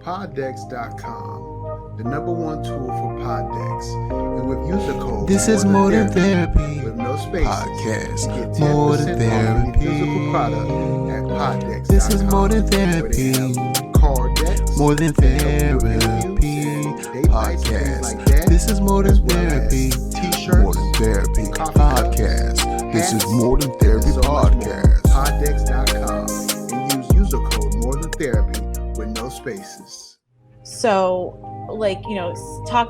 poddex.com, the number one tool for Poddex. And with user code This is More Than Therapy with no spaces, podcast. you get 10% More Than off any Therapy. physical product at poddex.com. This is More Than Therapy. Card decks, More Than Therapy podcast. This is More Than Therapy. T-shirts, More Than Therapy podcast. This is More Than Therapy podcast. Poddex.com and use user code More Than Therapy with no spaces. So,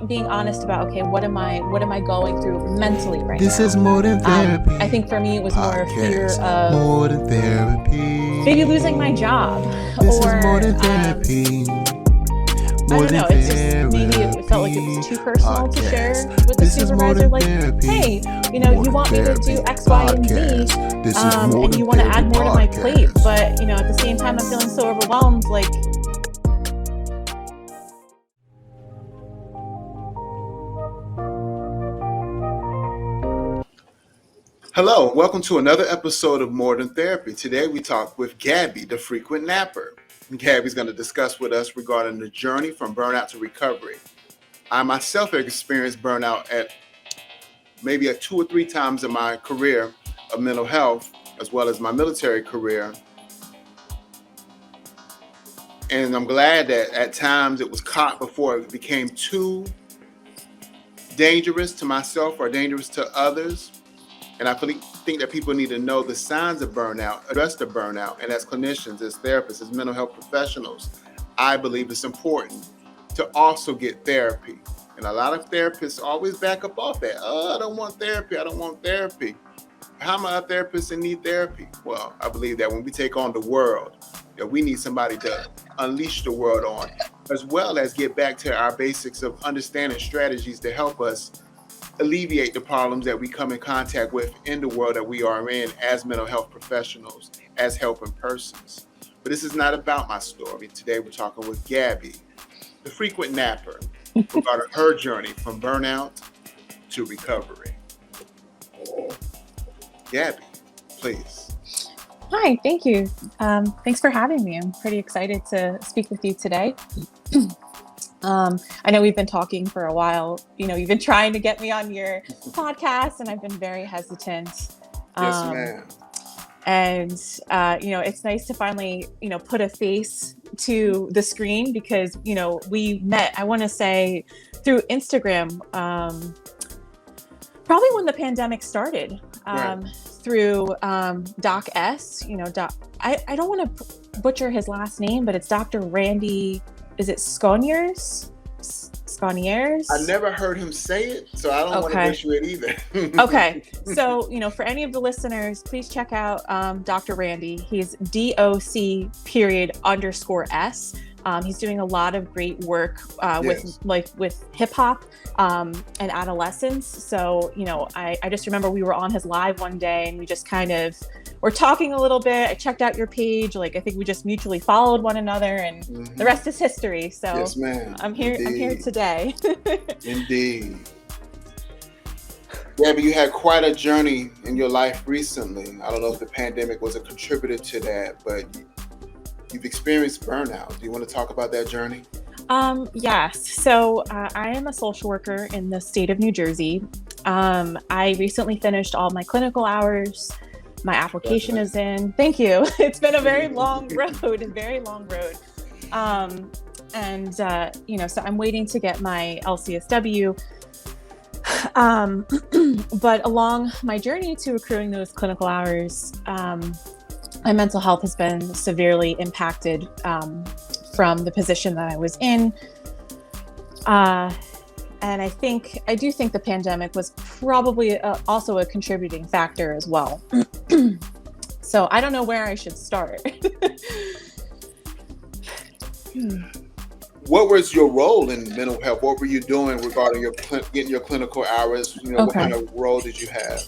being honest about, okay, what am I going through mentally right This now? is More Than Therapy. I think for me it was more a fear podcast. of More Than Therapy. maybe losing my job, This or is More Than Therapy. I don't know. It's just maybe it felt like it was too personal to share with the This is More supervisor. Than Like, Therapy. hey, you More want me to Than do Therapy X, Y, and Z, podcast. This is More and Than you want to add Therapy more to my plate, podcast. but at the same time I'm feeling so overwhelmed. Like, Hello, welcome to another episode of More Than Therapy. Today we talk with Gabby the Frequent Napper. Gabby's going to discuss with us regarding the journey from burnout to recovery. I myself have experienced burnout at maybe 2 or 3 times in my career of mental health, as well as my military career. And I'm glad that at times it was caught before it became too dangerous to myself or dangerous to others. And I think that people need to know the signs of burnout, address the burnout. And as clinicians, as therapists, as mental health professionals, I believe it's important to also get therapy. And a lot of therapists always back up off that. Oh, I don't want therapy. I don't want therapy. How am I a therapist and need therapy? Well, I believe that when we take on the world, that we need somebody to unleash the world on, as well as get back to our basics of understanding strategies to help us alleviate the problems that we come in contact with in the world that we are in as mental health professionals, as helping persons. But this is not about my story. Today we're talking with Gabby, the Frequent Napper, about her journey from burnout to recovery. Gabby, please. hi, thank you. Thanks for having me. I'm pretty excited to speak with you today. I know we've been talking for a while. You've been trying to get me on your podcast, and I've been very hesitant. Yes, ma'am. And it's nice to finally, put a face to the screen because, we met, I want to say, through Instagram, probably when the pandemic started, Right. through Doc S. I don't want to butcher his last name, but it's Dr. Randy. Is it Sconiers? I never heard him say it, so I don't want to butcher it either. Okay. So, for any of the listeners, please check out Dr. Randy. He's DOC_S. He's doing a lot of great work Yes. with hip hop and adolescence. So, I just remember we were on his live one day and we just kind of were talking a little bit. I checked out your page. I think we just mutually followed one another, and the rest is history. So Yes, ma'am. I'm here. Indeed. I'm here today. Indeed. Gabby, you had quite a journey in your life recently. I don't know if the pandemic was a contributor to that, but you've experienced burnout. Do you want to talk about that journey? Yes. So I am a social worker in the state of New Jersey. I recently finished all my clinical hours. My application is in. Thank you. It's been a very long road, so I'm waiting to get my LCSW. But along my journey to accruing those clinical hours, my mental health has been severely impacted from the position that I was in. And I do think the pandemic was probably also a contributing factor as well. So I don't know where I should start. What was your role in mental health? What were you doing regarding getting your clinical hours? What kind of role did you have?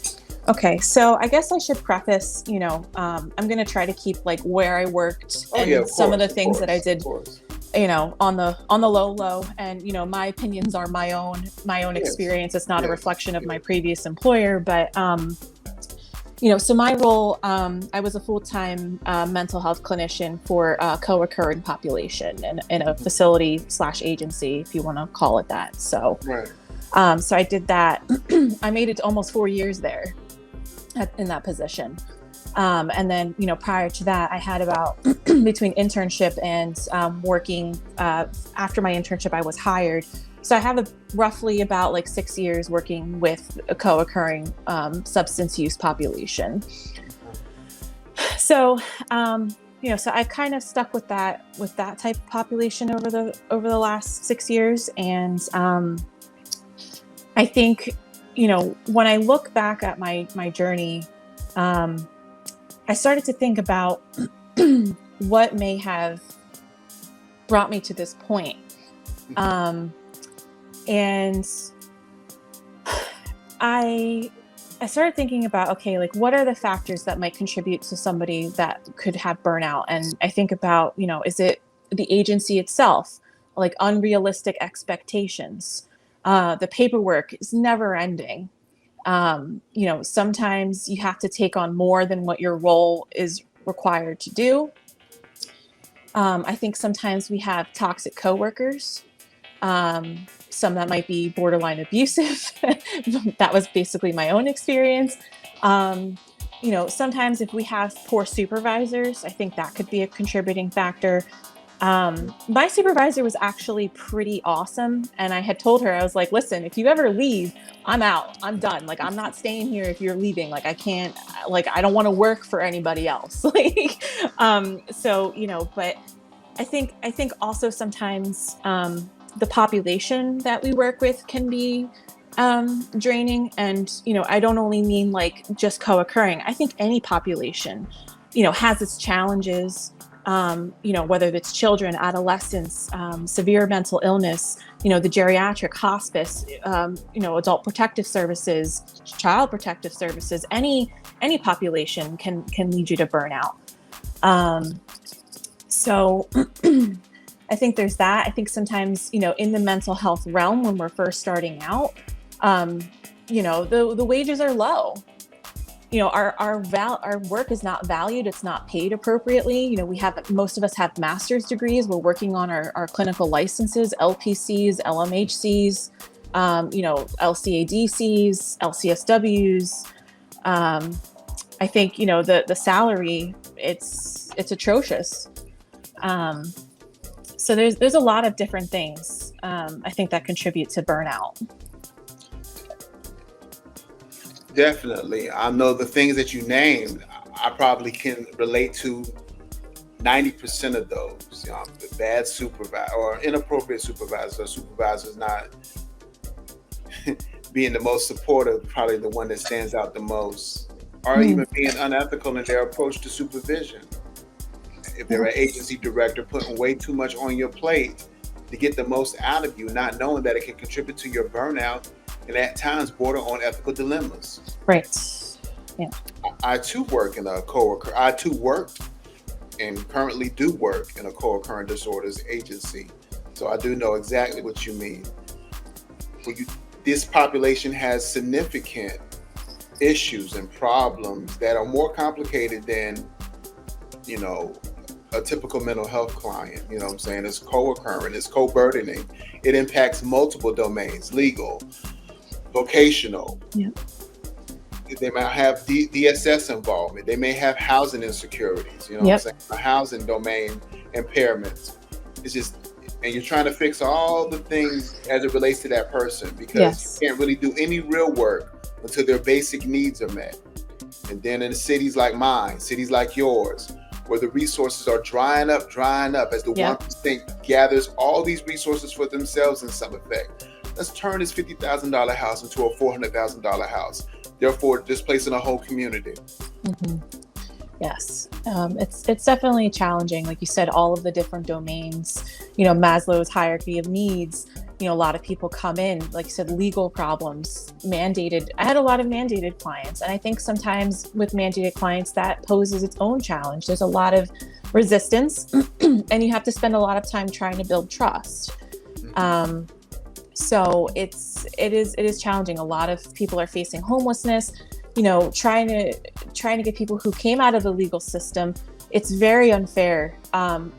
Okay, so I guess I should preface, I'm going to try to keep where I worked and some of the things that I did, on the low, and, my opinions are my own experience. It's not a reflection of my previous employer, but, So my role, I was a full-time mental health clinician for a co-occurring population in a facility / agency, if you want to call it that. So, Right. so I did that. I made it to almost 4 years there in that position. And then, prior to that, I had about between internship and working after my internship, I was hired. So I have roughly about like 6 years working with a co-occurring substance use population. So, so I kind of stuck with that type of population over the last 6 years. And I think, when I look back at my journey, I started to think about what may have brought me to this point. And I started thinking about, okay, like what are the factors that might contribute to somebody that could have burnout? And I think about, is it the agency itself, like unrealistic expectations? The paperwork is never ending. Sometimes you have to take on more than what your role is required to do. I think sometimes we have toxic coworkers. Some that might be borderline abusive. That was basically my own experience. Sometimes if we have poor supervisors, I think that could be a contributing factor. My supervisor was actually pretty awesome. And I had told her, I was like, listen, if you ever leave, I'm out. I'm done. Like, I'm not staying here if you're leaving. Like, I can't, like, I don't want to work for anybody else. Like, but I think also sometimes, the population that we work with can be draining. And, I don't only mean like just co-occurring. I think any population, has its challenges, whether it's children, adolescents, severe mental illness, the geriatric hospice, adult protective services, child protective services, any population can lead you to burnout. So I think there's that. I think sometimes, in the mental health realm, when we're first starting out, the wages are low. Our work is not valued. It's not paid appropriately. Most of us have master's degrees. We're working on our clinical licenses, LPCs, LMHCs, LCADCs, LCSWs. I think, the salary, it's atrocious. So there's a lot of different things, I think, that contribute to burnout. Definitely. I know the things that you named, I probably can relate to 90% of those. The bad supervisor or inappropriate supervisors, or supervisors not being the most supportive, probably the one that stands out the most, or even being unethical in their approach to supervision. If they're an agency director, putting way too much on your plate to get the most out of you, not knowing that it can contribute to your burnout and at times border on ethical dilemmas. Right. Yeah. I too work in a co-occur. I too worked and currently do work in a co-occurring disorders agency. So I do know exactly what you mean. This population has significant issues and problems that are more complicated than, a typical mental health client. You know what I'm saying? It's co-occurring, it's co-burdening. It impacts multiple domains: legal, vocational. Yeah. They might have DSS involvement. They may have housing insecurities, what I'm saying? A housing domain impairments. It's just, and you're trying to fix all the things as it relates to that person, because you can't really do any real work until their basic needs are met. And then in cities like mine, cities like yours, where the resources are drying up as the 1% gathers all these resources for themselves in some effect. Let's turn this $50,000 house into a $400,000 house, therefore displacing a whole community. Mm-hmm. Yes, it's definitely challenging. Like you said, all of the different domains, Maslow's hierarchy of needs, a lot of people come in, like you said, legal problems, mandated. I had a lot of mandated clients. And I think sometimes with mandated clients, that poses its own challenge. There's a lot of resistance and you have to spend a lot of time trying to build trust. So it is challenging. A lot of people are facing homelessness. trying to get people who came out of the legal system. It's very unfair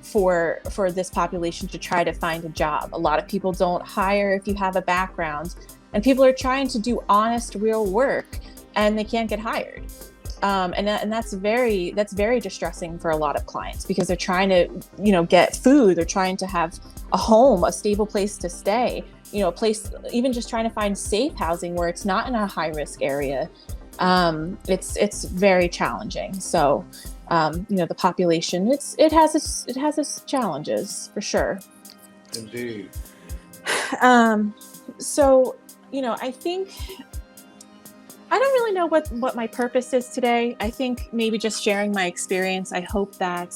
for this population to try to find a job. A lot of people don't hire if you have a background, and people are trying to do honest, real work, and they can't get hired. And that's very distressing for a lot of clients, because they're trying to, get food. They're trying to have a home, a stable place to stay, a place, even just trying to find safe housing where it's not in a high risk area. It's very challenging. So, the population, it has its challenges for sure. Indeed. So, I think, I don't really know what my purpose is today. I think maybe just sharing my experience. I hope that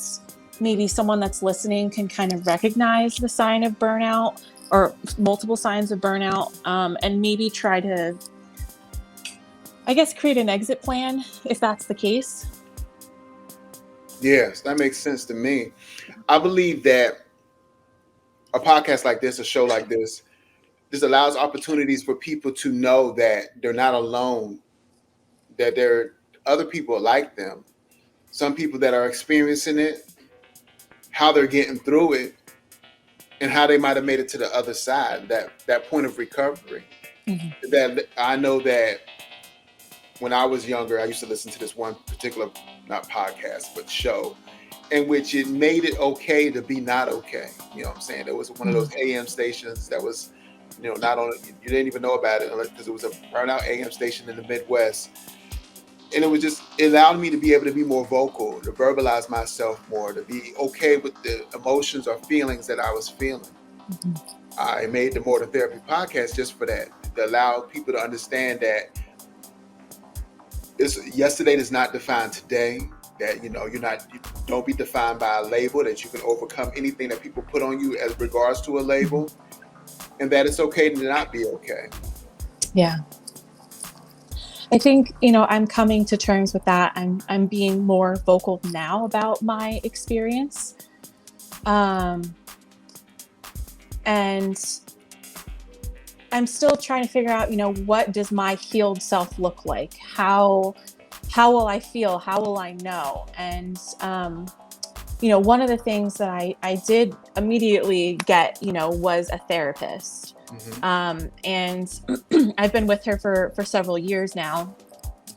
maybe someone that's listening can kind of recognize the sign of burnout or multiple signs of burnout, and maybe try to, I guess, create an exit plan if that's the case. Yes, that makes sense to me. I believe that a podcast like this, a show like this allows opportunities for people to know that they're not alone, that there are other people like them, some people that are experiencing it, how they're getting through it, and how they might have made it to the other side, that point of recovery. Mm-hmm. That I know that when I was younger, I used to listen to this one particular, not podcast, but show, in which it made it okay to be not okay. You know what I'm saying? There was one of those AM stations that was, not on, you didn't even know about it because it was a burnout AM station in the Midwest. And it allowed me to be able to be more vocal, to verbalize myself more, to be okay with the emotions or feelings that I was feeling. Mm-hmm. I made the More Than Therapy podcast just for that, to allow people to understand that yesterday does not define today, that, you don't be defined by a label, that you can overcome anything that people put on you as regards to a label, and that it's okay to not be okay. Yeah. I think, I'm coming to terms with that. I'm being more vocal now about my experience. And I'm still trying to figure out, what does my healed self look like? How will I feel? How will I know? And, one of the things that I did immediately get, was a therapist. Mm-hmm. And I've been with her for several years now.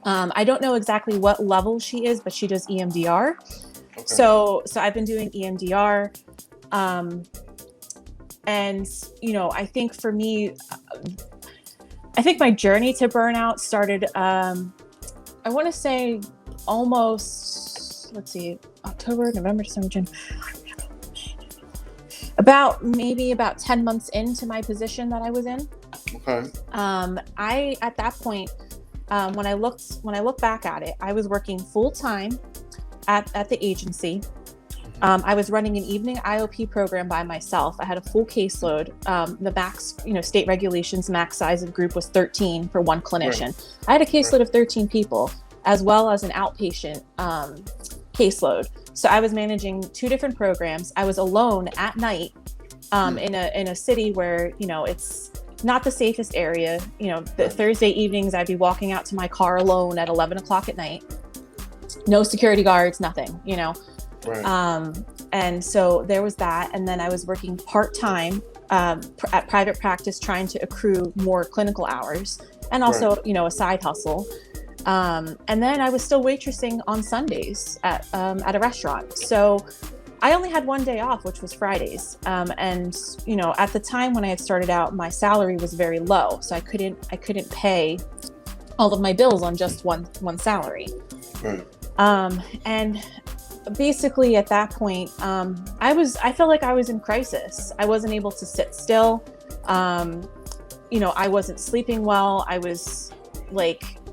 I don't know exactly what level she is, but she does EMDR. Okay. So I've been doing EMDR. And, I think for me, I think my journey to burnout started, I want to say almost, October, November, December, January. About 10 months into my position that I was in. Okay. I, at that point, when I look back at it, I was working full time at the agency. I was running an evening IOP program by myself. I had a full caseload. The max, state regulations, max size of group was 13 for one clinician. Right. I had a caseload of 13 people, as well as an outpatient caseload. So I was managing 2 different programs. I was alone at night in a city where, it's not the safest area. The Thursday evenings, I'd be walking out to my car alone at 11 o'clock at night. No security guards, nothing, Right. And so there was that. And then I was working part-time at private practice, trying to accrue more clinical hours, and also, right. A side hustle. And then I was still waitressing on Sundays at a restaurant. So I only had one day off, which was Fridays. And, at the time when I had started out, my salary was very low. So I couldn't pay all of my bills on just one salary. Right. And basically at that point, I felt like I was in crisis. I wasn't able to sit still. I wasn't sleeping well. I was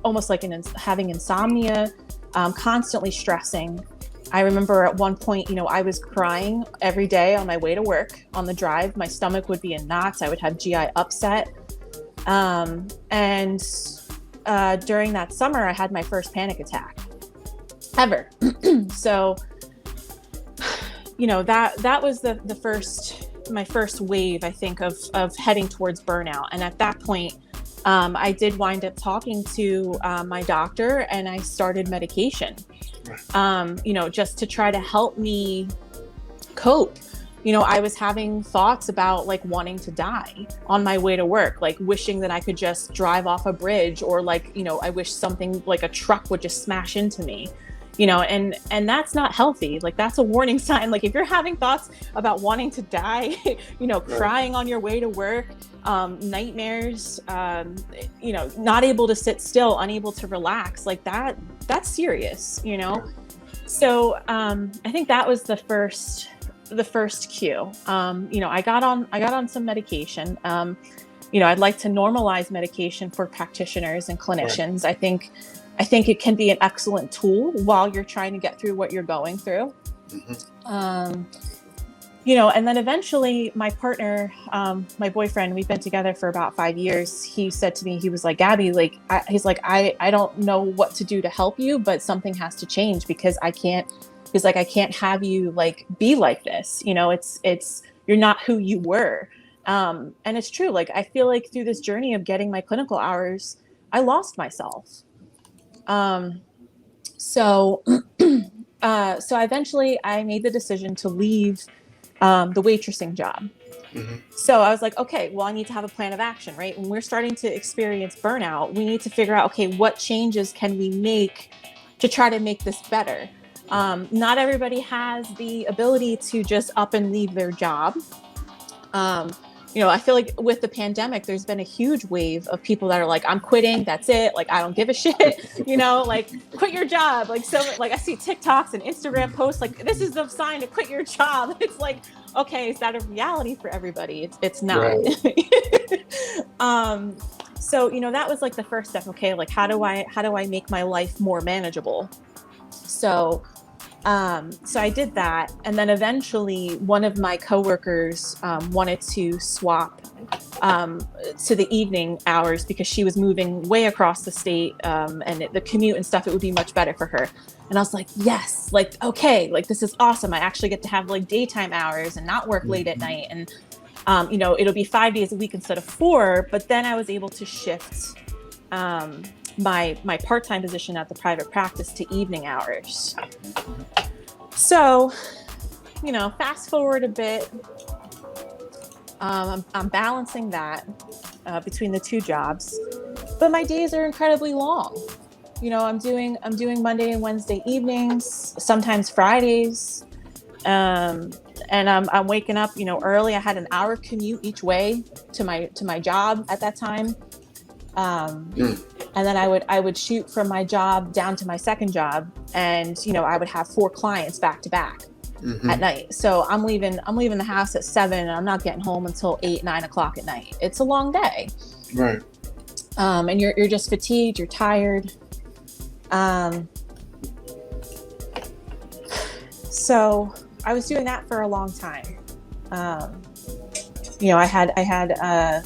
almost having insomnia, constantly stressing. I remember at one point, I was crying every day on my way to work on the drive. My stomach would be in knots. I would have GI upset. And during that summer, I had my first panic attack ever. So, that was my first wave, I think, of heading towards burnout. And at that point, I did wind up talking to my doctor, and I started medication, just to try to help me cope. I was having thoughts about like wanting to die on my way to work, like wishing that I could just drive off a bridge, or like, I wish something like a truck would just smash into me, and that's not healthy. Like, that's a warning sign. Like, if you're having thoughts about wanting to die, crying on your way to work, nightmares, not able to sit still, unable to relax, like that's serious, So I think that was the first cue. I got on some medication. I'd like to normalize medication for practitioners and clinicians. Right. I think it can be an excellent tool while you're trying to get through what you're going through. And then eventually my partner, my boyfriend, we've been together for about 5 years. He said to me, he was like, Gabby, like, I don't know what to do to help you, but something has to change, because I can't have you like be like this. It's you're not who you were. And it's true. Like, I feel like through this journey of getting my clinical hours, I lost myself. So eventually I made the decision to leave the waitressing job. So I was like, okay, well, I need to have a plan of action, right? When we're starting to experience burnout, we need to figure out, okay, what changes can we make to try to make this better? Not everybody has the ability to just up and leave their job. I feel like with the pandemic, there's been a huge wave of people that are like, I'm quitting. That's it. Like, I don't give a shit, like, quit your job. Like, so like I see TikToks and Instagram posts, like, this is the sign to quit your job. It's like, okay, is that a reality for everybody? It's not. Right. So, that was like the first step. Okay. Like, how do I make my life more manageable? So I did that. And then eventually one of my coworkers wanted to swap to the evening hours, because she was moving way across the state, and the commute and stuff, it would be much better for her. And I was like, yes, like, okay, like, this is awesome. I actually get to have like daytime hours and not work late at night. And, it'll be 5 days a week instead of 4. But then I was able to shift my part-time position at the private practice to evening hours. So, fast forward a bit, I'm balancing that between the two jobs, but my days are incredibly long. I'm doing Monday and Wednesday evenings, sometimes Fridays, and I'm waking up, early. I had an hour commute each way to my job at that time. And then I would shoot from my job down to my second job, and I would have 4 clients back to back at night. So I'm leaving the house at 7, and I'm not getting home until 8, 9 o'clock at night. It's a long day, right? And you're just fatigued, you're tired. So I was doing that for a long time. I had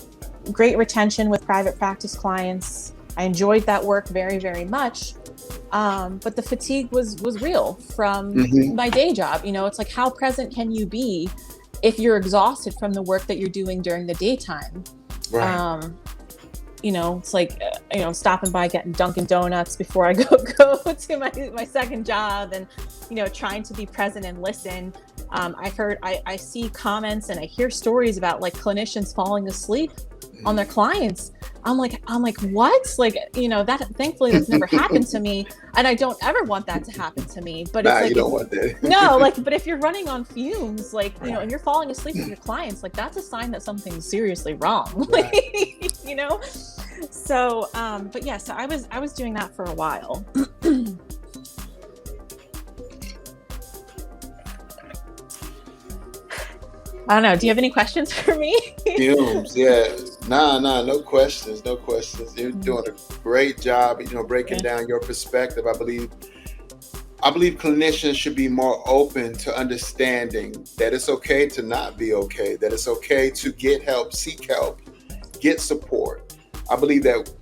great retention with private practice clients. I enjoyed that work very, very much. But the fatigue was real from my day job. It's like, how present can you be if you're exhausted from the work that you're doing during the daytime? Right. It's like, stopping by, getting Dunkin' Donuts before I go to my second job, and, trying to be present and listen. I see comments and I hear stories about like clinicians falling asleep on their clients. I'm like, what? Like, that thankfully that's never happened to me, and I don't ever want that to happen to me. But it's like, you don't want that. No, like, but if you're running on fumes, like, and you're falling asleep with your clients, like, that's a sign that something's seriously wrong. Right. So, but yeah, so I was doing that for a while. I don't know. Do you have any questions for me? Fumes, yeah. Nah, no questions. You're doing a great job, breaking down your perspective. I believe clinicians should be more open to understanding that it's okay to not be okay, that it's okay to get help, seek help, get support. I believe that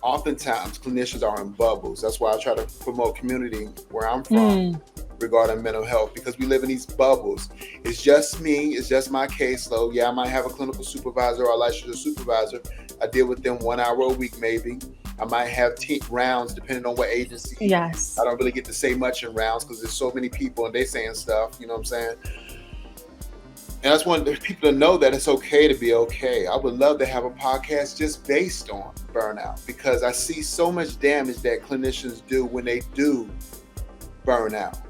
oftentimes clinicians are in bubbles. That's why I try to promote community where I'm from. regarding mental health, because we live in these bubbles. It's just me, it's just my caseload. Yeah, I might have a clinical supervisor or a licensure supervisor. I deal with them 1 hour a week maybe. I might have rounds depending on what agency. Yes. I don't really get to say much in rounds because there's so many people and they saying stuff, you know what I'm saying? And I just want people to know that it's okay to be okay. I would love to have a podcast just based on burnout, because I see so much damage that clinicians do when they do burnout.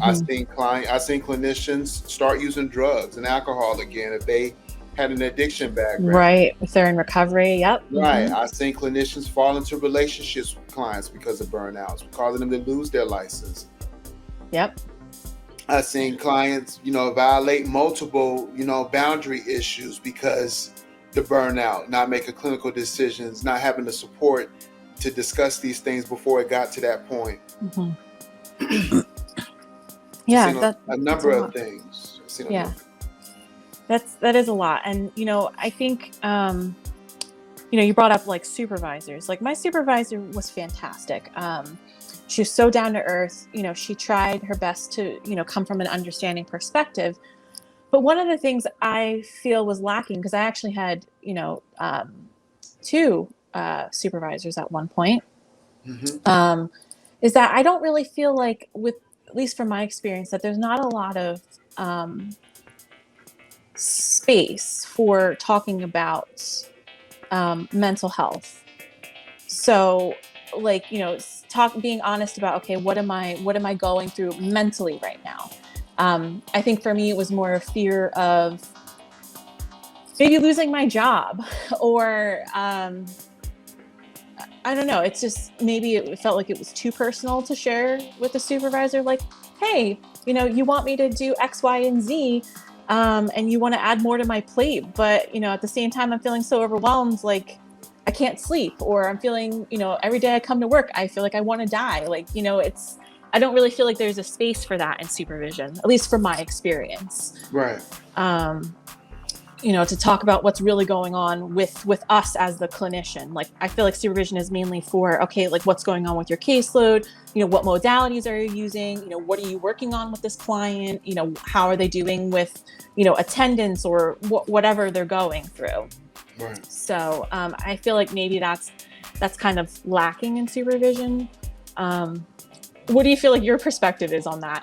I've seen clinicians start using drugs and alcohol again if they had an addiction background. Right, if they're in recovery, yep. Right, I've seen clinicians fall into relationships with clients because of burnouts, causing them to lose their license. Yep. I've seen clients, violate multiple, boundary issues because the burnout, not making clinical decisions, not having the support to discuss these things before it got to that point. Yeah, a number of things. That is a lot. And, I think, you brought up like supervisors. Like my supervisor was fantastic. She was so down to earth. She tried her best to, come from an understanding perspective. But one of the things I feel was lacking, because I actually had, 2 supervisors at one point, is that I don't really feel like, at least from my experience, that there's not a lot of space for talking about mental health. So being honest about, okay, what am I going through mentally right now? I think for me it was more a fear of maybe losing my job, or I don't know. It's just, maybe it felt like it was too personal to share with the supervisor. Like, hey, you want me to do X, Y, and Z, and you want to add more to my plate. But, at the same time, I'm feeling so overwhelmed, like I can't sleep, or I'm feeling, every day I come to work, I feel like I want to die. Like, I don't really feel like there's a space for that in supervision, at least from my experience. Right. To talk about what's really going on with us as the clinician. Like, I feel like supervision is mainly for, okay, like what's going on with your caseload, what modalities are you using, what are you working on with this client, how are they doing with, attendance, or whatever they're going through. Right. So I feel like maybe that's kind of lacking in supervision. What do you feel like your perspective is on that?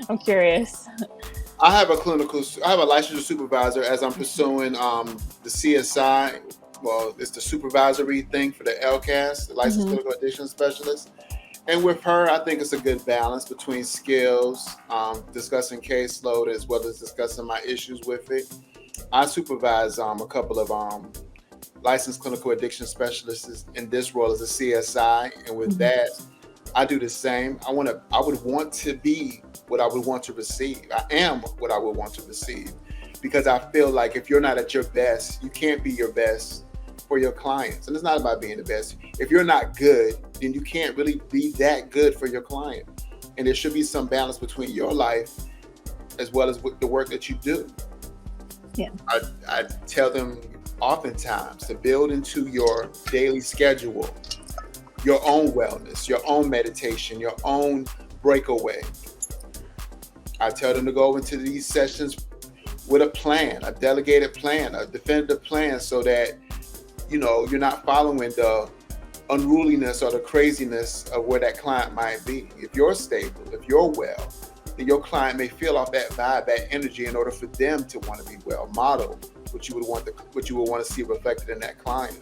I'm curious. I have a licensure supervisor as I'm pursuing the CSI. Well, it's the supervisory thing for the LCAS, the Licensed Clinical Addiction Specialist. And with her, I think it's a good balance between skills, discussing caseload, as well as discussing my issues with it. I supervise a couple of licensed clinical addiction specialists in this role as a CSI, and with that, I do the same. I would want to be what I would want to receive. I am what I would want to receive, because I feel like if you're not at your best, you can't be your best for your clients. And it's not about being the best. If you're not good, then you can't really be that good for your client. And there should be some balance between your life as well as with the work that you do. Yeah. I tell them oftentimes to build into your daily schedule your own wellness, your own meditation, your own breakaway. I tell them to go into these sessions with a plan, a delegated plan, a definitive plan, so that you're not following the unruliness or the craziness of where that client might be. If you're stable, if you're well, then your client may feel off that vibe, that energy, in order for them to want to be well. Model what you would want to see reflected in that client.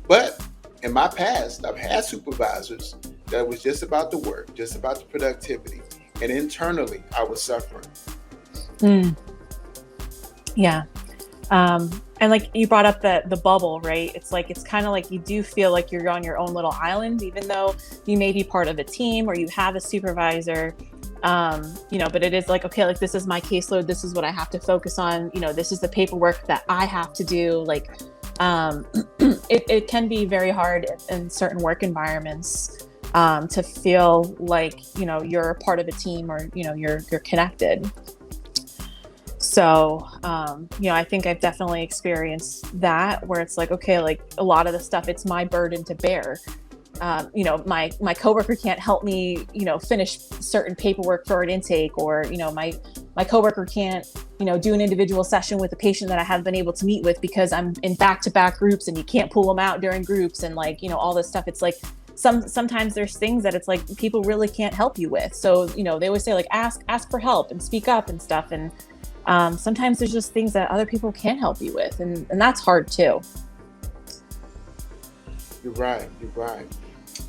But in my past, I've had supervisors that was just about the work, just about the productivity, and internally I was suffering. Yeah. And like you brought up the bubble, right? It's kind of like you do feel like you're on your own little island, even though you may be part of a team or you have a supervisor, but it is like, okay, like this is my caseload. This is what I have to focus on. This is the paperwork that I have to do. Like, it can be very hard in certain work environments, to feel like, you're a part of a team, or, you're connected. So, I think I've definitely experienced that, where it's like, okay, like a lot of the stuff, it's my burden to bear. my coworker can't help me, finish certain paperwork for an intake, or, my coworker can't, do an individual session with a patient that I haven't been able to meet with because I'm in back-to-back groups and you can't pull them out during groups, and like, all this stuff. It's like sometimes there's things that it's like people really can't help you with. So, they always say like, ask for help and speak up and stuff. And sometimes there's just things that other people can't help you with. And that's hard too. You're right.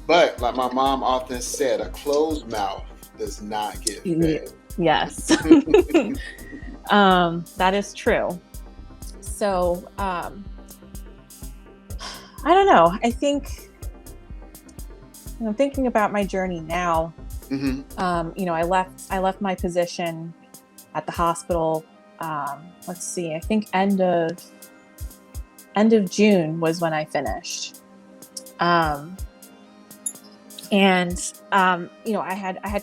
But like my mom often said, a closed mouth does not get fed. Yes. That is true. So, I don't know. I think, thinking about my journey now, I left my position at the hospital. Let's see, I think end of June was when I finished. I had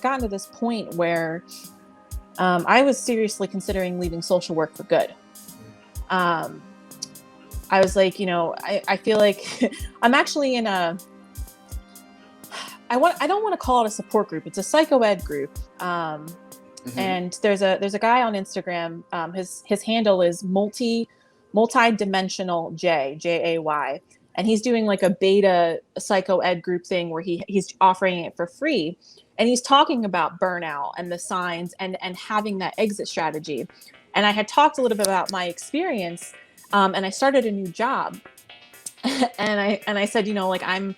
gotten to this point where I was seriously considering leaving social work for good. I was like, I feel like I'm actually in I don't want to call it a support group. It's a psychoed group. And there's a guy on Instagram. His handle is multidimensional Jay. And he's doing like a beta psychoed group thing where he's offering it for free. And he's talking about burnout and the signs and having that exit strategy. And I had talked a little bit about my experience. And I started a new job. and I said, like, I'm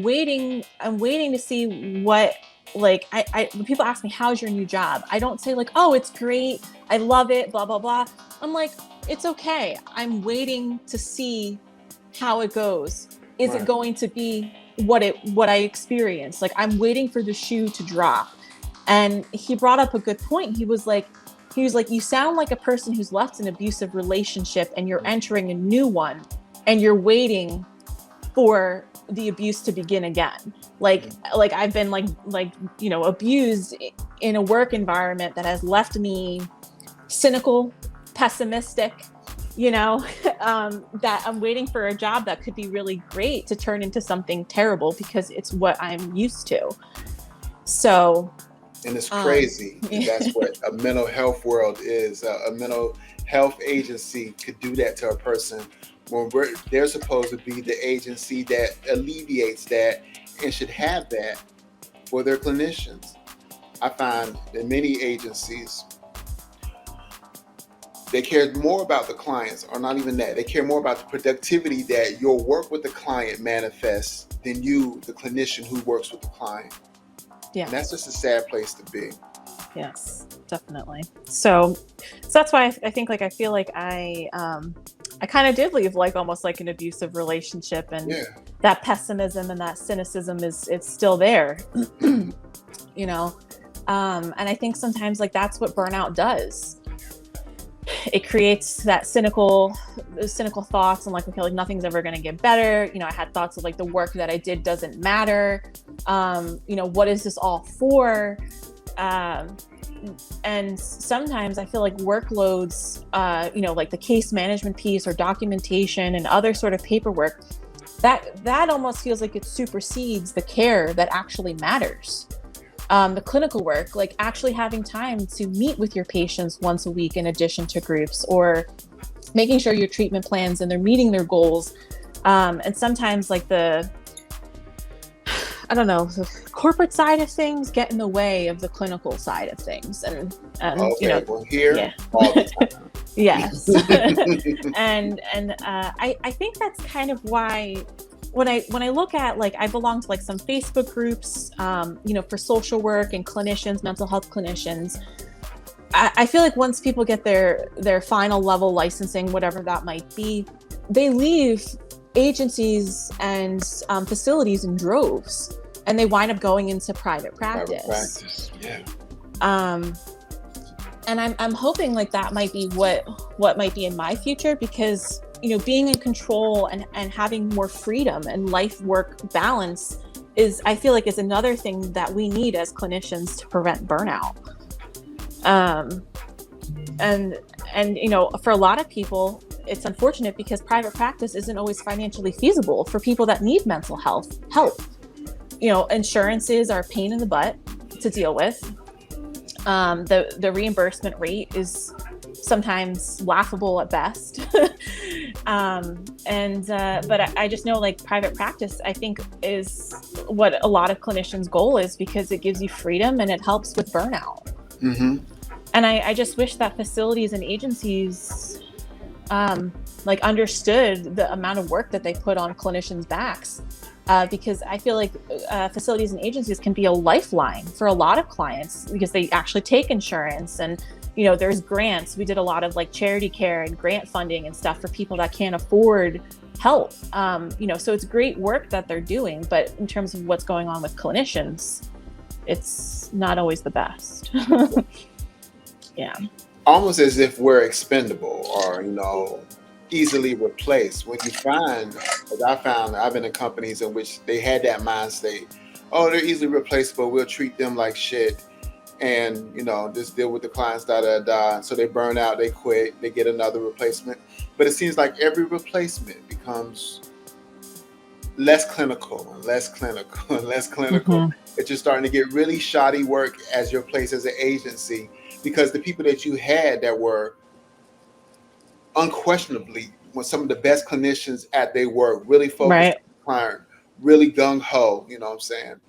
waiting to see what, like, when people ask me, how's your new job? I don't say like, oh, it's great, I love it, blah, blah, blah. I'm like, it's okay. I'm waiting to see how it goes. Is it going to be what I experienced? Like, I'm waiting for the shoe to drop. And he brought up a good point. He was like, you sound like a person who's left an abusive relationship and you're entering a new one and you're waiting for the abuse to begin again. Like I've been abused in a work environment that has left me cynical, pessimistic, that I'm waiting for a job that could be really great to turn into something terrible because it's what I'm used to. So, and it's crazy. That's what a mental health world is. A mental health agency could do that to a person when they're supposed to be the agency that alleviates that and should have that for their clinicians. I find that many agencies, they care more about the clients, or not even that. They care more about the productivity that your work with the client manifests than you, the clinician who works with the client. Yeah. And that's just a sad place to be. Yes, definitely. So that's why I think I feel like I kind of did leave like almost like an abusive relationship, and that pessimism and that cynicism it's still there, and I think sometimes like that's what burnout does. It creates that cynical thoughts and like, okay, like nothing's ever going to get better. I had thoughts of like the work that I did doesn't matter. What is this all for? And sometimes I feel like workloads, like the case management piece or documentation and other sort of paperwork, that almost feels like it supersedes the care that actually matters. The clinical work, like actually having time to meet with your patients once a week in addition to groups, or making sure your treatment plans and they're meeting their goals. And sometimes like the corporate side of things get in the way of the clinical side of things. And all the time. Yes. and I think that's kind of why when I look at, like, I belong to like some Facebook groups, for social work and clinicians, mental health clinicians. I feel like once people get their final level licensing, whatever that might be, they leave agencies and facilities in droves, and they wind up going into private practice. And I'm hoping like that might be what might be in my future, because being in control and having more freedom and life work balance I feel like is another thing that we need as clinicians to prevent burnout. And for a lot of people, it's unfortunate because private practice isn't always financially feasible for people that need mental health help. Insurances are a pain in the butt to deal with. The reimbursement rate is sometimes laughable at best. But I just know, like, private practice, I think, is what a lot of clinicians' goal is, because it gives you freedom and it helps with burnout. Mm-hmm. And I just wish that facilities and agencies understood the amount of work that they put on clinicians' backs. Because I feel like facilities and agencies can be a lifeline for a lot of clients, because they actually take insurance, and there's grants. We did a lot of like charity care and grant funding and stuff for people that can't afford help. So it's great work that they're doing, but in terms of what's going on with clinicians, it's not always the best. Yeah. Almost as if we're expendable or, easily replaced. When you find, as I found, I've been in companies in which they had that mind state, oh, they're easily replaceable, we'll treat them like shit, and just deal with the clients, so they burn out, they quit, they get another replacement. But it seems like every replacement becomes less clinical and less clinical and less clinical. Mm-hmm. It's just starting to get really shoddy work as your place as an agency, because the people that you had that were unquestionably some of the best clinicians at their work, really focused Right. on the client, really gung-ho, you know what I'm saying?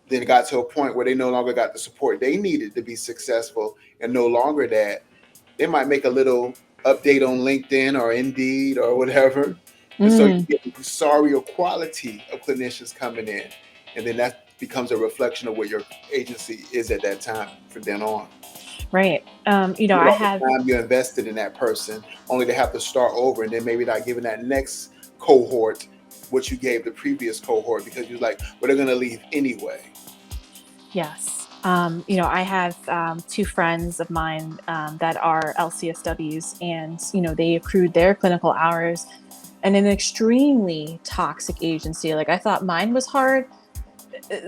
Then it got to a point where they no longer got the support they needed to be successful, and no longer that. They might make a little update on LinkedIn or Indeed or whatever. And so you get the sorrier quality of clinicians coming in. And then that becomes a reflection of what your agency is at that time from then on. Right. I have time you invested in that person, only to have to start over, and then maybe not giving that next cohort what you gave the previous cohort, because you're like, well, they're going to leave anyway. Yes. I have two friends of mine that are LCSWs, and they accrued their clinical hours in an extremely toxic agency. Like, I thought mine was hard.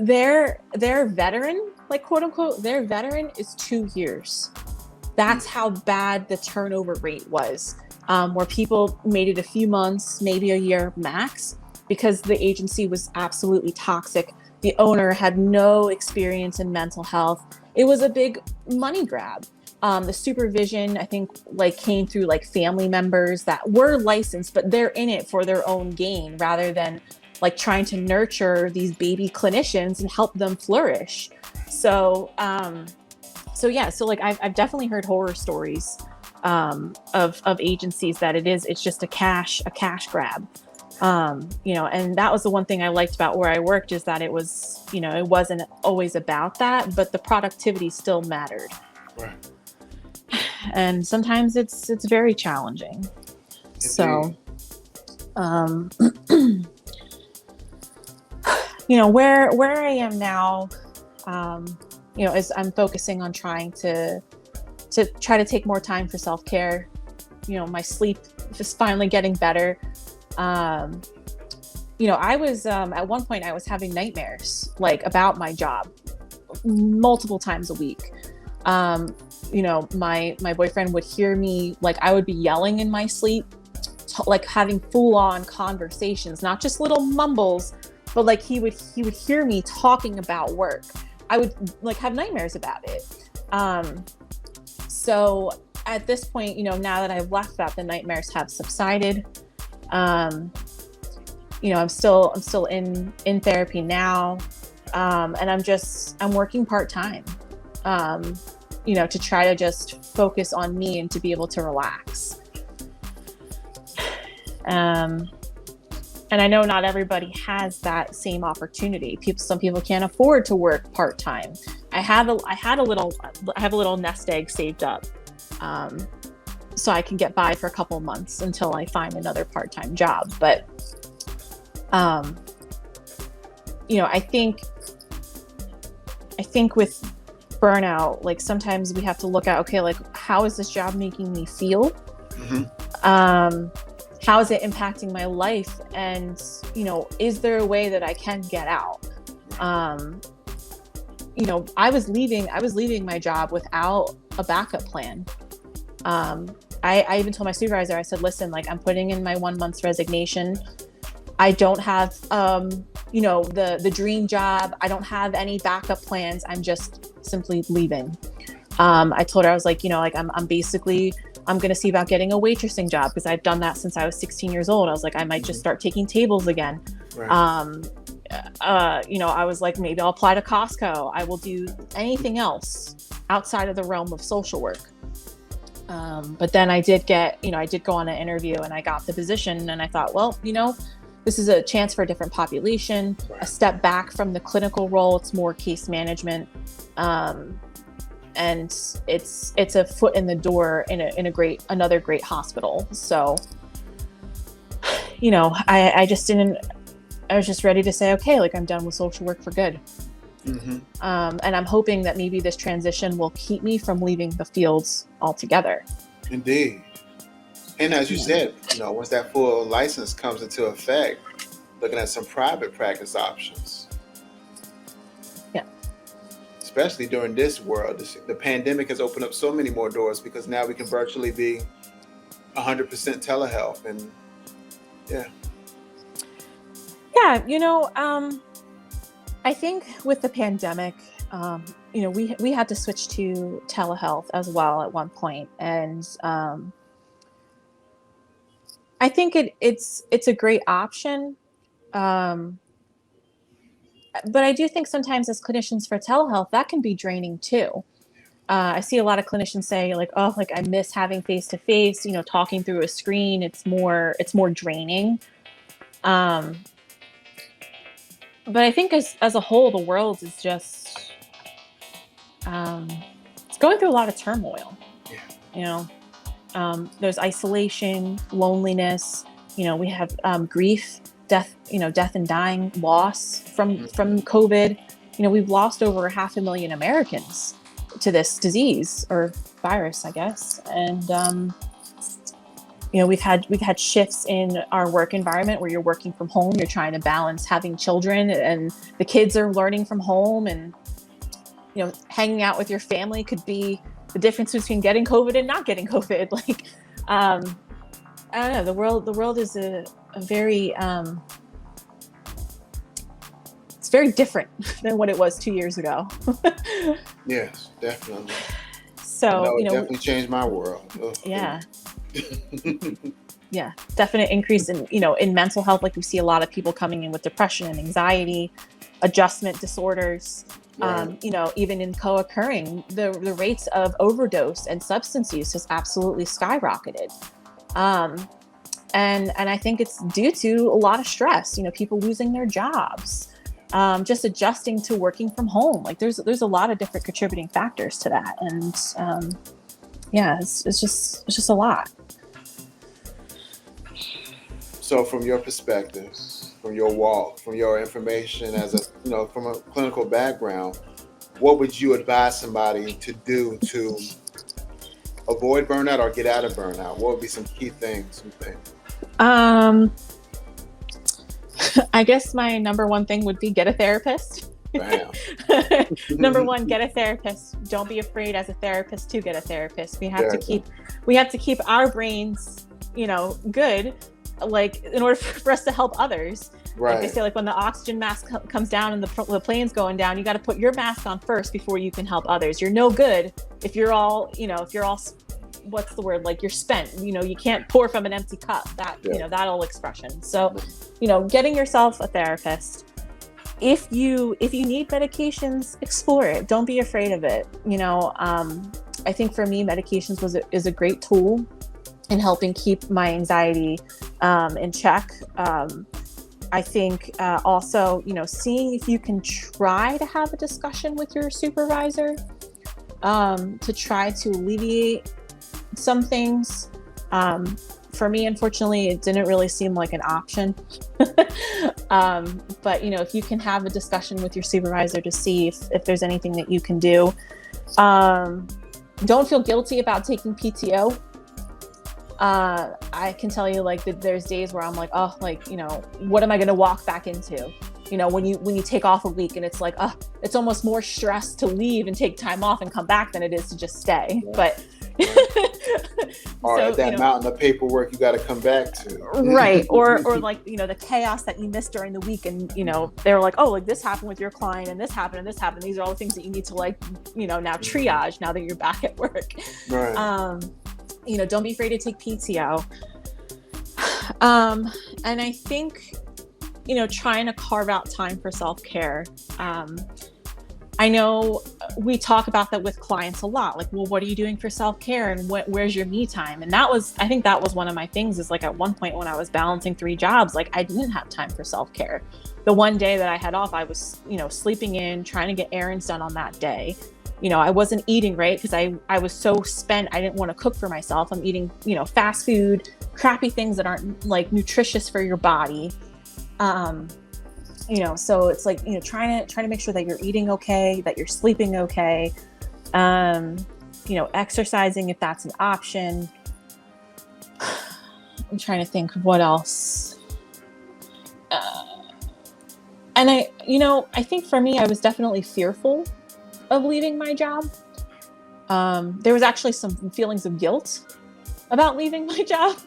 Their veteran, like, quote unquote, their veteran is 2 years. That's how bad the turnover rate was, where people made it a few months, maybe a year max, because the agency was absolutely toxic. The owner had no experience in mental health. It was a big money grab. The supervision, I think, came through family members that were licensed, but they're in it for their own gain, rather than trying to nurture these baby clinicians and help them flourish. So I've definitely heard horror stories of agencies that it's just a cash grab. And that was the one thing I liked about where I worked, is that it was, it wasn't always about that, but the productivity still mattered. Right. And sometimes it's very challenging. Indeed. So, where I am now, is I'm focusing on trying to take more time for self-care. My sleep is finally getting better. I was, at one point I was having nightmares, about my job multiple times a week. My boyfriend would hear me, I would be yelling in my sleep, having full on conversations, not just little mumbles, but he would hear me talking about work. I would have nightmares about it. So at this point, now that I've left that, the nightmares have subsided. I'm still in therapy now. And I'm working part-time, to try to just focus on me and to be able to relax. And I know not everybody has that same opportunity. Some people can't afford to work part-time. I have a little nest egg saved up, so I can get by for a couple months until I find another part-time job. But, I think with burnout, sometimes we have to look at, okay, how is this job making me feel? Mm-hmm. How is it impacting my life? And, is there a way that I can get out? I was leaving my job without a backup plan. I even told my supervisor, I said, listen, I'm putting in my 1 month's resignation. I don't have, the dream job. I don't have any backup plans. I'm just simply leaving. I told her, I was like, I'm basically, I'm going to see about getting a waitressing job because I've done that since I was 16 years old. I was like, I might just start taking tables again. Right. I was like, maybe I'll apply to Costco. I will do anything else outside of the realm of social work. But then I did go on an interview and I got the position, and I thought, well, this is a chance for a different population, a step back from the clinical role. It's more case management. And it's a foot in the door in another great hospital. So, I was just ready to say, okay, like I'm done with social work for good. Mm-hmm. And I'm hoping that maybe this transition will keep me from leaving the fields altogether. Indeed. And as you said, once that full license comes into effect, looking at some private practice options. Yeah. Especially during this world, the pandemic has opened up so many more doors because now we can virtually be 100% telehealth, and yeah. Yeah, I think with the pandemic, we had to switch to telehealth as well at one point, and I think it's a great option, but I do think sometimes as clinicians for telehealth that can be draining too. I see a lot of clinicians say like, oh, like I miss having face to face, talking through a screen. It's more draining. But I think as a whole, the world is just, it's going through a lot of turmoil. Yeah. There's isolation, loneliness, we have grief, death and dying, loss from COVID. We've lost over 500,000 Americans to this disease or virus, I guess. And, we've had shifts in our work environment where you're working from home, you're trying to balance having children and the kids are learning from home, and, hanging out with your family could be the difference between getting COVID and not getting COVID. Like, I don't know, the world is a very, it's very different than what it was 2 years ago. Yes, definitely. So, it definitely changed my world. Ugh. Yeah. Yeah, definite increase in mental health. Like we see a lot of people coming in with depression and anxiety, adjustment disorders. Right. Even in co-occurring, the rates of overdose and substance use has absolutely skyrocketed. And I think it's due to a lot of stress. People losing their jobs, just adjusting to working from home. Like there's a lot of different contributing factors to that, and it's just a lot. So from your perspective, from your walk, from your information as from a clinical background, what would you advise somebody to do to avoid burnout or get out of burnout? What would be some key things you think? I guess my number one thing would be get a therapist. Bam. Number one, get a therapist. Don't be afraid as a therapist to get a therapist. We have to keep our brains, good, like in order for us to help others. Right. Like they say, like when the oxygen mask comes down and the plane's going down, you got to put your mask on first before you can help others. You're no good if you're all, what's the word? Like you're spent, you can't pour from an empty cup, that old expression. So, getting yourself a therapist. If you need medications, explore it. Don't be afraid of it. I think for me, medications is a great tool in helping keep my anxiety in check. I think also, seeing if you can try to have a discussion with your supervisor to try to alleviate some things. For me, unfortunately, it didn't really seem like an option. But, if you can have a discussion with your supervisor to see if there's anything that you can do. Don't feel guilty about taking PTO. I can tell you, like, that there's days where I'm like, oh, like, what am I going to walk back into? When you take off a week and it's like, it's almost more stress to leave and take time off and come back than it is to just stay. Yeah. But, Or So, at that mountain of paperwork you got to come back to. Right. Or like, the chaos that you missed during the week, and they're like, oh, like this happened with your client and this happened and this happened. These are all the things that you need to now triage now that you're back at work. Right. Don't be afraid to take PTO. And I think, trying to carve out time for self-care. I know we talk about that with clients a lot. Like, well, what are you doing for self-care, and where's your me time? And I think that was one of my things, is like at one point when I was balancing 3 jobs, like I didn't have time for self-care. The one day that I had off, I was, sleeping in, trying to get errands done on that day. I wasn't eating right because I was so spent. I didn't want to cook for myself. I'm eating, fast food, crappy things that aren't like nutritious for your body. So it's like, trying to make sure that you're eating okay, that you're sleeping okay, exercising if that's an option. I'm trying to think of what else. And I think for me, I was definitely fearful of leaving my job. There was actually some feelings of guilt about leaving my job.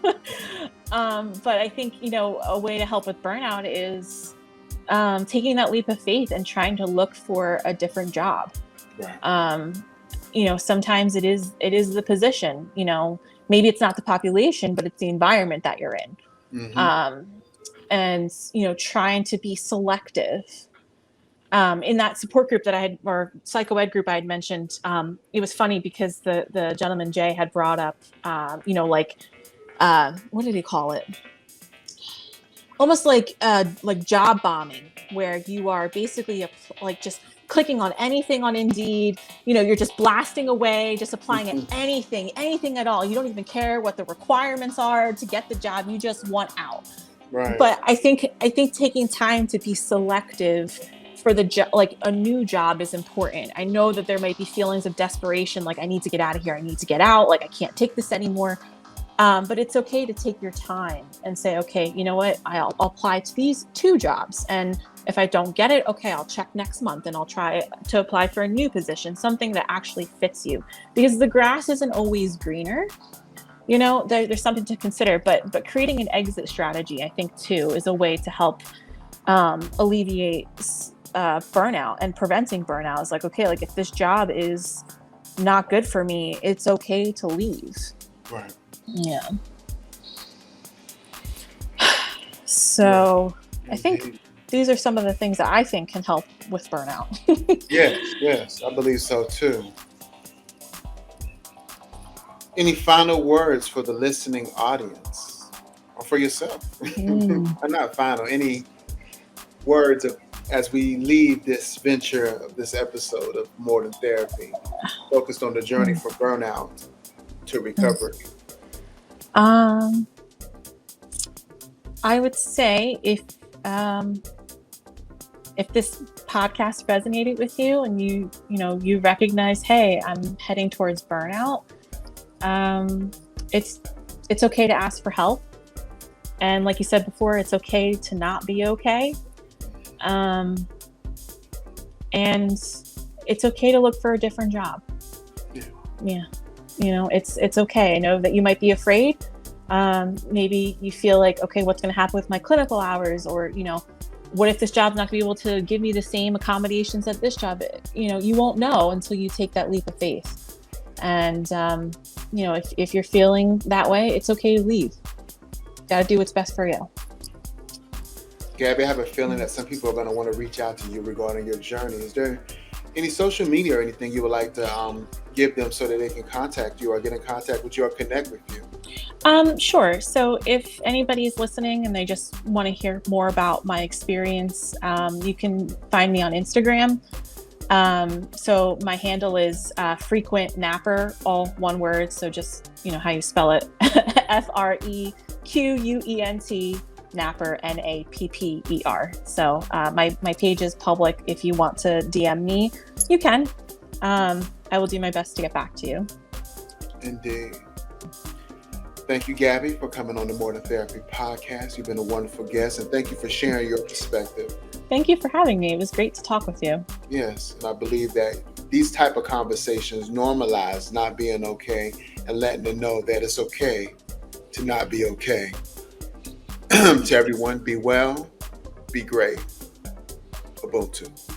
But I think, a way to help with burnout is taking that leap of faith and trying to look for a different job. Right. Sometimes it is the position, maybe it's not the population, but it's the environment that you're in. Mm-hmm. And, trying to be selective. In that support group that I had, or psycho-ed group I had mentioned, it was funny because the gentleman Jay had brought up, what did he call it? Almost like job bombing, where you are basically just clicking on anything on Indeed. You're just blasting away, just applying at anything at all. You don't even care what the requirements are to get the job. You just want out. Right. But I think taking time to be selective for the job, like a new job, is important. I know that there might be feelings of desperation, like I need to get out of here. I need to get out. Like I can't take this anymore. But it's okay to take your time and say, okay, you know what? I'll apply to these 2 jobs. And if I don't get it, okay, I'll check next month and I'll try to apply for a new position, something that actually fits you, because the grass isn't always greener. There's something to consider, but creating an exit strategy, I think too, is a way to help alleviate burnout, and preventing burnout. Is like, okay, like if this job is not good for me, it's okay to leave. Right. Yeah. So I think these are some of the things that I think can help with burnout. Yes, I believe so too. Any final words for the listening audience, or for yourself? Or not final, any words as we leave this venture of this episode of More Than Therapy, focused on the journey from burnout to recovery? I would say if this podcast resonated with you, and you recognize, hey, I'm heading towards burnout, it's okay to ask for help. And like you said before, it's okay to not be okay. And it's okay to look for a different job. Yeah. It's okay. I know that you might be afraid. Maybe you feel like, okay, what's going to happen with my clinical hours? Or, what if this job's not going to be able to give me the same accommodations that this job is? You won't know until you take that leap of faith. And, if you're feeling that way, it's okay to leave. Got to do what's best for you. Gabby, I have a feeling that some people are going to want to reach out to you regarding your journey. Is there any social media or anything you would like to give them so that they can contact you or get in contact with you or connect with you? Sure. So if anybody's listening and they just want to hear more about my experience, you can find me on Instagram. So my handle is Frequent Napper, all one word. So just, how you spell it, FREQUENT Napper, NAPPER. So my page is public. If you want to DM me, you can. I will do my best to get back to you. Indeed. Thank you, Gabby, for coming on the More Than Therapy podcast. You've been a wonderful guest, and thank you for sharing your perspective. Thank you for having me. It was great to talk with you. Yes, and I believe that these type of conversations normalize not being okay, and letting them know that it's okay to not be okay. To everyone, be well, be great. Ubuntu.